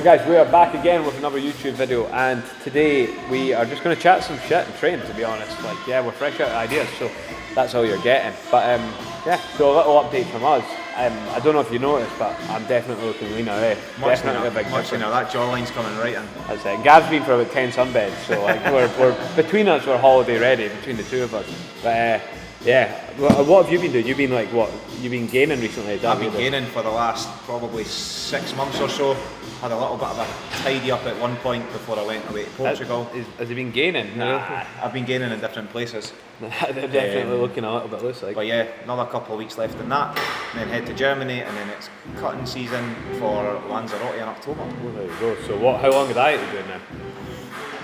Right guys, we are back again with another YouTube video, and today we are just going to chat some shit and train, to be honest. Like, yeah, we're fresh out of ideas, so that's all you're getting. But yeah, so a little update from us. I don't know if you noticed, but I'm definitely looking leaner, eh? Definitely a big difference. That jawline's coming right in. That's it. Gav's been for about 10 sunbeds, so like we're between us, we're holiday ready between the two of us. But yeah, what have you been doing? You've been like what? You've been gaining recently? I've been gaining for the last probably 6 months or so. Had a little bit of a tidy up at one point before I went away to Portugal. Has he been gaining? Nah, I've been gaining in different places. They're definitely looking a little bit loose. Like. But yeah, another couple of weeks left in that, and then head to Germany, and then it's cutting season for Lanzarote in October. Oh, there you go. So how long a diet are you doing now?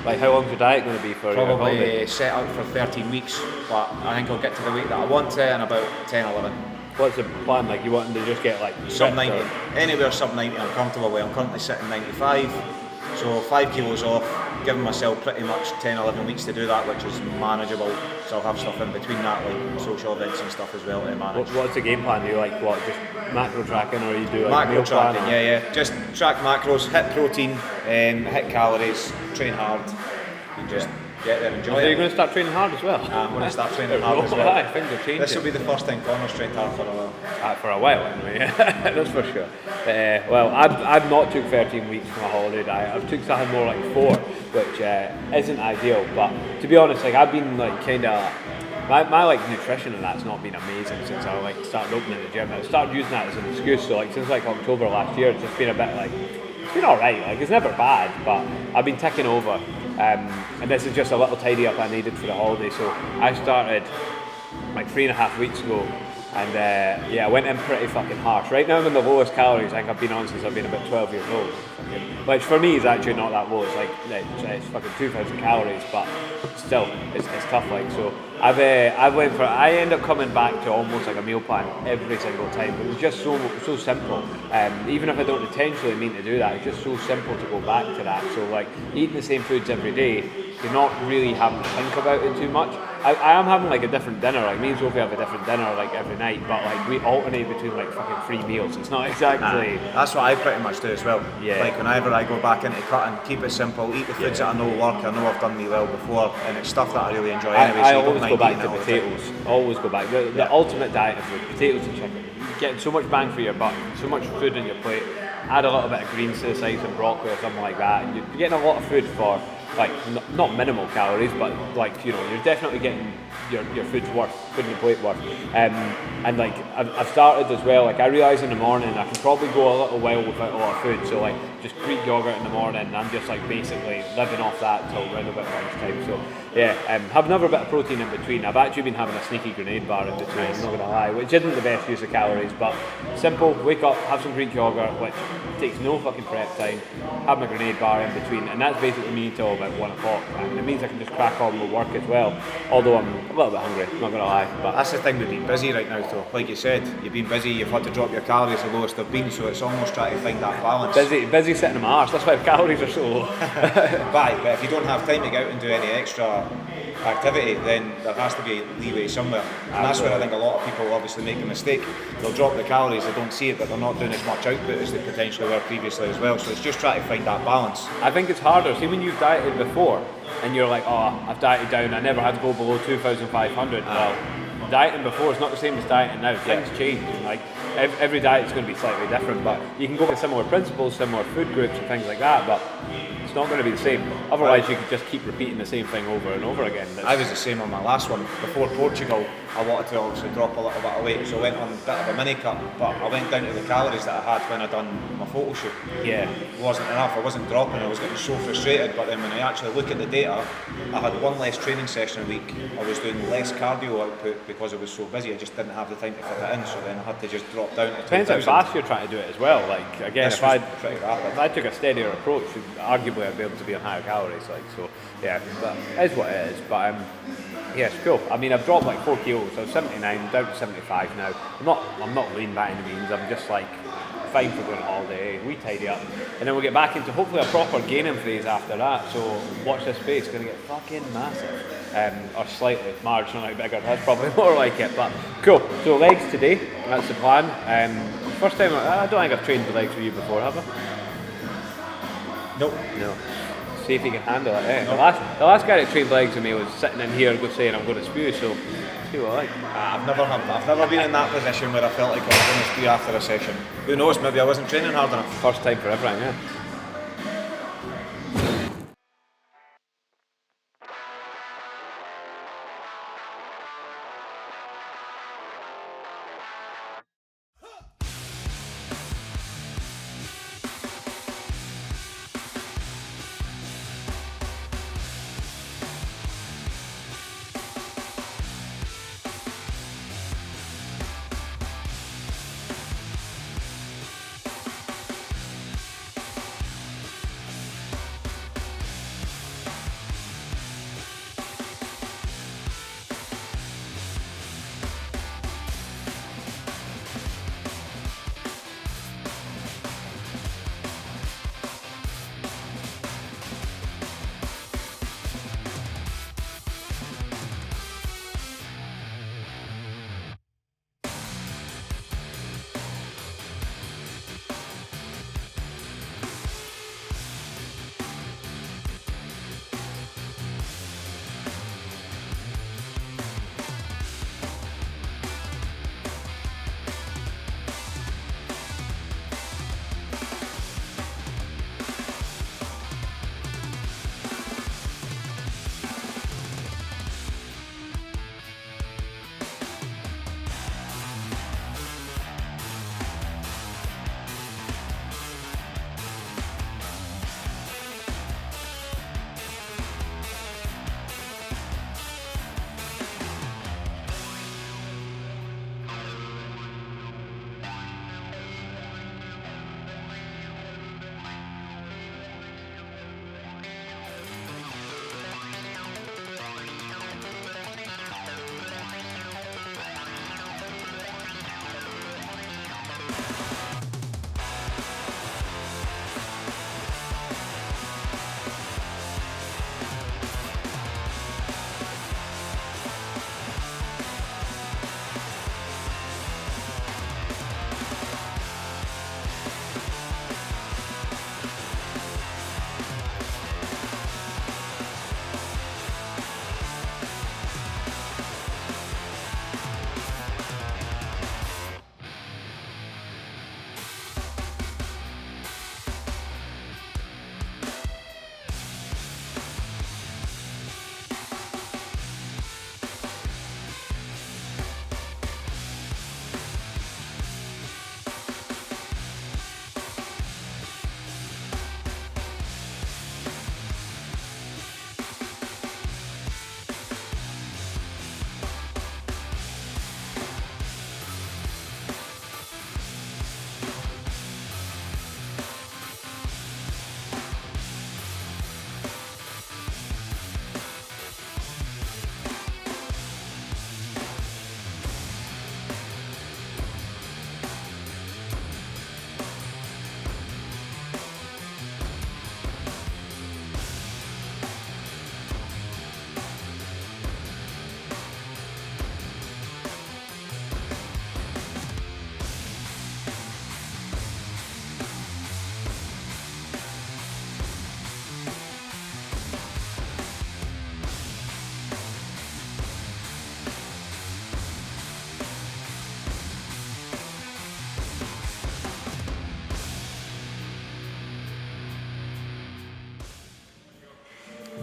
Like, how long's your diet going to be for? Probably set out for 13 weeks, but I think I'll get to the weight that I want to in about 10, 11. What's the plan? Like, you wanting to just get like sub 90, anywhere sub 90 I'm comfortable with. I'm currently sitting 95, so 5 kilos off, giving myself pretty much 10, 11 weeks to do that, which is manageable. So I'll have stuff in between that, like social events and stuff as well to manage. What's the game plan? Do you like what, just macro tracking, or you do like macro tracking? Yeah, just track macros, hit protein, hit calories, train hard, and just get there and enjoy it. Are you going to start training hard as well? I'm going to start training hard as well. Things are changing. This will be the first time Conor's trained hard for a while. For a while anyway, that's for sure. Well, I've not took 13 weeks from a holiday diet. I've took something more like 4, which isn't ideal. But to be honest, like I've been like kind of my like nutrition and that's not been amazing since I like started opening the gym. I started using that as an excuse. So like since like October last year, it's just been a bit like it's been alright. Like it's never bad, but I've been ticking over. And this is just a little tidy up I needed for the holiday. So I started like 3.5 weeks ago, and yeah, I went in pretty fucking harsh. Right now I'm in the lowest calories I think I've been on since I've been about 12 years old. Which for me is actually not that low. It's like it's fucking 2,000 calories, but still it's tough. Like so, I end up coming back to almost like a meal plan every single time. It was just so simple. Even if I don't intentionally mean to do that, it's just so simple to go back to that. So like eating the same foods every day, you're not really having to think about it too much. I am having like a different dinner. Like me and Sophie have a different dinner like every night, but like we alternate between like fucking 3 meals. It's not exactly. That's what I pretty much do as well. Yeah. Like whenever I go back into cutting, keep it simple, eat the foods that I know work. I know I've done me well before, and it's stuff that I really enjoy anyway. I always go back to potatoes. Always go back. The ultimate diet of food, potatoes and chicken. You're getting so much bang for your buck, so much food on your plate. Add a little bit of greens to the side, some broccoli or something like that, and you're getting a lot of food for like not minimal calories, but like you're definitely getting your food's worth, food on your plate worth. And like I've started as well. Like I realise in the morning I can probably go a little while without a lot of food. So like just Greek yogurt in the morning, and I'm just like basically living off that till around about lunchtime. So yeah, have another bit of protein in between. I've actually been having a sneaky grenade bar in between. I'm not gonna lie, which isn't the best use of calories, but simple. Wake up, have some Greek yogurt, which takes no fucking prep time. Have my grenade bar in between, and that's basically me until about 1 o'clock. And it means I can just crack on with work as well. Although I'm a little bit hungry, not gonna lie. But that's the thing with being busy right now, though. Like you said, you've been busy. You've had to drop your calories the lowest they've been, so it's almost trying to find that balance. Busy sitting in my arse. That's why the calories are so low. But if you don't have time to go out and do any extra activity, then there has to be leeway somewhere. And that's where I think a lot of people obviously make a mistake. They'll drop the calories, they don't see it, but they're not doing as much output as they potentially were previously as well. So it's just trying to find that balance. I think it's harder. See, when you've dieted before and you're like, oh, I've dieted down, I never had to go below 2,500. Well, dieting before is not the same as dieting now. Things change. Like every diet is going to be slightly different, but you can go with similar principles, similar food groups and things like that, but it's not going to be the same. Otherwise, you could just keep repeating the same thing over and over again. I was the same on my last one. Before Portugal, I wanted to obviously drop a little bit of weight, so I went on a bit of a mini cut, but I went down to the calories that I had when I done my photo shoot. Yeah. It wasn't enough, I wasn't dropping, I was getting so frustrated, but then when I actually look at the data, I had 1 less training session a week, I was doing less cardio output because I was so busy, I just didn't have the time to fit it in, so then I had to just drop down to 2,000. Depends how fast you're trying to do it as well. Like again, if I took a steadier approach, arguably I'd be able to be on higher calories. Like so, yeah, but it is what it is. But yeah, it's cool. I mean, I've dropped like 4 kilos. I was 79 down to 75 now. I'm not lean by any means. I'm just like fine for going on holiday. We tidy up, and then we'll get back into hopefully a proper gaining phase after that. So watch this space. It's going to get fucking massive, or slightly marginally bigger. That's probably more like it. But cool. So legs today. That's the plan. First time. I don't think I've trained the legs with you before, have I? Nope. No. See if he can handle it. Eh? The last guy that trained legs with me was sitting in here saying I'm going to spew. So see what I like. I've never been in that position where I felt like I was going to spew after a session. Who knows? Maybe I wasn't training hard enough. First time for everything. Yeah.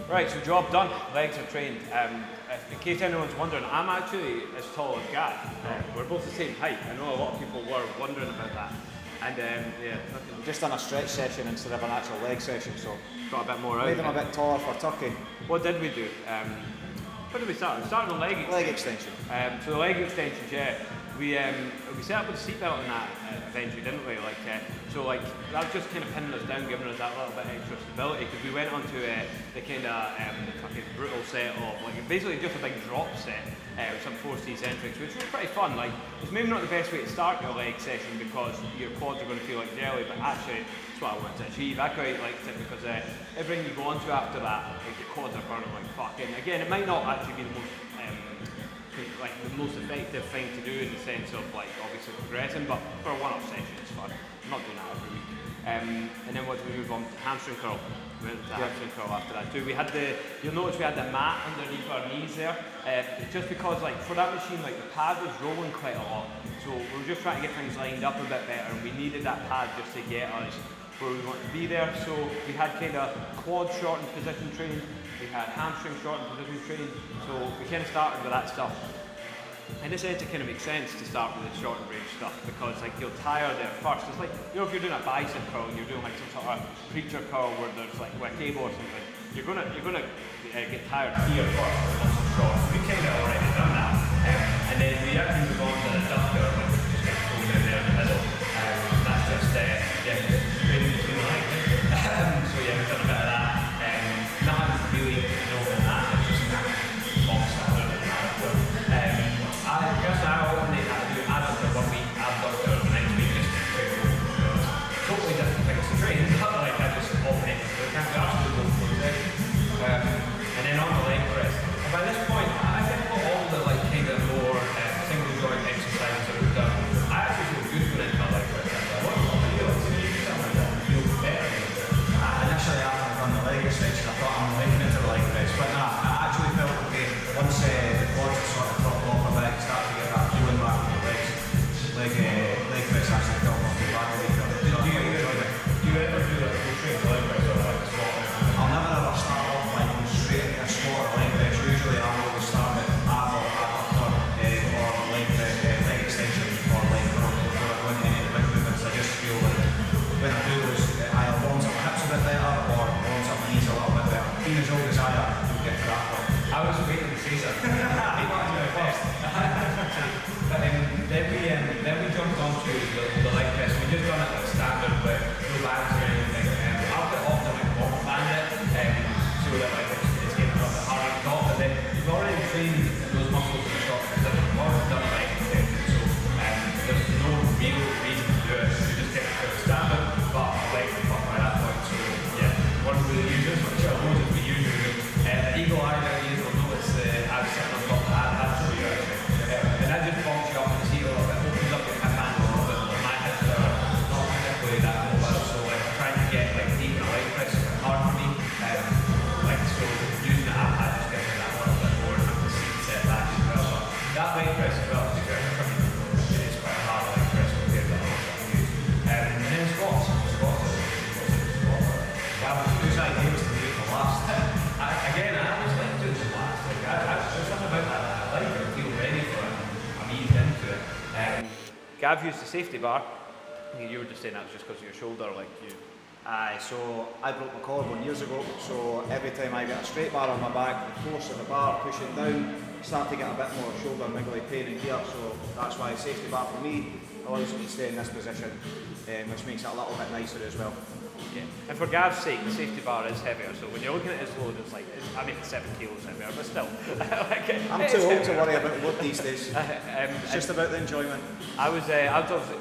Right, so job done. Legs are trained. In case anyone's wondering, I'm actually as tall as Gav. We're both the same height. I know a lot of people were wondering about that. And yeah, Just done a stretch session instead of an actual leg session, so got a bit more out. made them a bit taller for Turkey. What did we do? What did we start? We started on leg extension. Leg extension. So the leg extensions, yeah. We set up with a seatbelt on that eventually, didn't we? So that was just kind of pinning us down, giving us that little bit extra stability, because we went onto the kind of fucking brutal set of basically just a big drop set with some 4C eccentrics, which was pretty fun. It's maybe not the best way to start your leg session because your quads are going to feel like jelly, but actually it's what I want to achieve. I quite liked it because everything you go onto after that, the quads are burning like fuck. And again, it might not actually be the most like the most effective thing to do in the sense of like obviously progressing, but for a one-off session it's fun. I'm not doing that every week. And then once we move on to hamstring curl, we went to hamstring curl after that too. We had you'll notice we had the mat underneath our knees there, just because like for that machine, like the pad was rolling quite a lot. So we were just trying to get things lined up a bit better, and we needed that pad just to get us where we want to be there. So we had kind of quad shortened position training, we had hamstring shortened position training, so we kind of started with that stuff. In a sense, it kind of makes sense to start with the short range stuff because like you'll tire there first. It's like, you know, if you're doing a bicep curl and you're doing like some sort of preacher curl where there's like with a cable or something, you're gonna get tired here first with lots of short. We kind of already done that, and then we actually move on to the adductor, which is just kind of thrown in there in the middle. That's just training between the legs. So yeah, we've done a bit of that. Nothing really in that. It's just kind of box standard. I alternate that to do adductor 1 week, abductor the next week, just to train both. Totally different things to train, but like I just alternate. So I can't be asked to do both of those. And then on the leg press. And by this point, I think all the like kind of more single joint exercises that we've done, I actually feel good going into a leg press. What do you like to do? Feel better. Initially, after I've done the leg extension, I thought I'm liking into the leg press, but no, I actually felt okay once the quads are sort of dropped off a bit, start to get that feeling back in the legs. Leg press actually felt not too bad. Do you ever do like a full straight leg press or like a squat? I'll never ever start off by going straight into a squat or leg press. Usually I'll always start with ab or abductor or leg extension or leg curl before I go into any of the big movements. I just feel like when I do those, I either warms up my hips a bit better or warms up my knees a little bit better. Being as old as I am, you'll get to that point. I was waiting to say something. But then we jumped onto the leg press. We just done it like standard with no bands or anything. I'll get often like walk band it, so that like it's getting a little bit harder to talk. But then we've already trained those muscles in the short position. We've already done leg extension, so there's no real reason to do it. We just get it to the standard, but legs are fucked by that point. So yeah, one really uses, which are those that we use. The eagle eye that you will notice I was sitting on top of that. That's for you actually. And that just bumps you up and see a little bit, opens up your hip band a little bit. My hips are not particularly that mobile, so like trying to get like deep in a leg press is hard for me. Like so using the ab pad just gives me that little bit more and I can see set back as well. But that leg press as well, to be fair, it is quite a hard leg press compared to the ones that I use. And then squats. Whose idea was to do it for last? Again, I always like doing the last. Like, there's something about that I like it. I feel ready for it. I'm eased into it. Gav used the safety bar. You were just saying that was just because of your shoulder, like you. Aye, so I broke my collarbone years ago, so every time I get a straight bar on my back, the force of the bar pushing down, start to get a bit more shoulder niggly pain in here, so that's why safety bar for me allows me to stay in this position, which makes it a little bit nicer as well. Yeah. And for Gav's sake, the safety bar is heavier, so when you're looking at his load, it's like, I mean, it's 7 kilos heavier, but still. Like, I'm too old to worry about load these days. It's just about the enjoyment. I was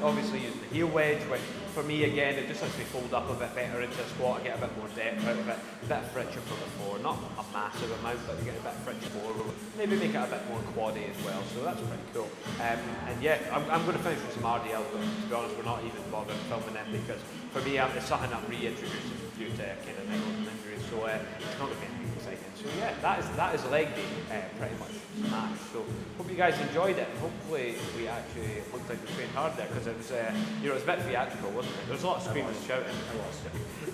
obviously using the heel wedge, which for me, again, it just lets me fold up a bit better into a squat, get a bit more depth out of it, a bit of friction from the floor, not a massive amount, but you get a bit of friction forward, maybe make it a bit more quaddy as well, so that's pretty cool. And yeah, I'm going to finish with some RDL, but to be honest, we're not even bothered filming them because for me, it's something I'm reintroducing due to kind of niggles and injuries, so it's not going to be anything exciting. So yeah, that is leg day, pretty much smashed. So hope you guys enjoyed it, and hopefully we actually looked like we trained hard there because it was, it was a bit theatrical, wasn't it? There was a lot of screaming and shouting. I was.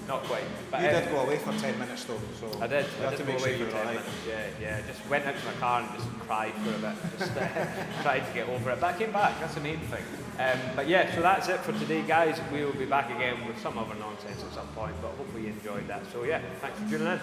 Not quite. But, you did go away for 10 minutes though, so I did. You have to go make away sure for you're 10 right. minutes. Yeah. Just went out to my car and just cried for a bit. Just tried to get over it. But I came back. That's the main thing. But yeah, so that's it for today, guys. We will be back again with some other nonsense at some point, but hopefully you enjoyed that. So yeah, thanks for tuning in.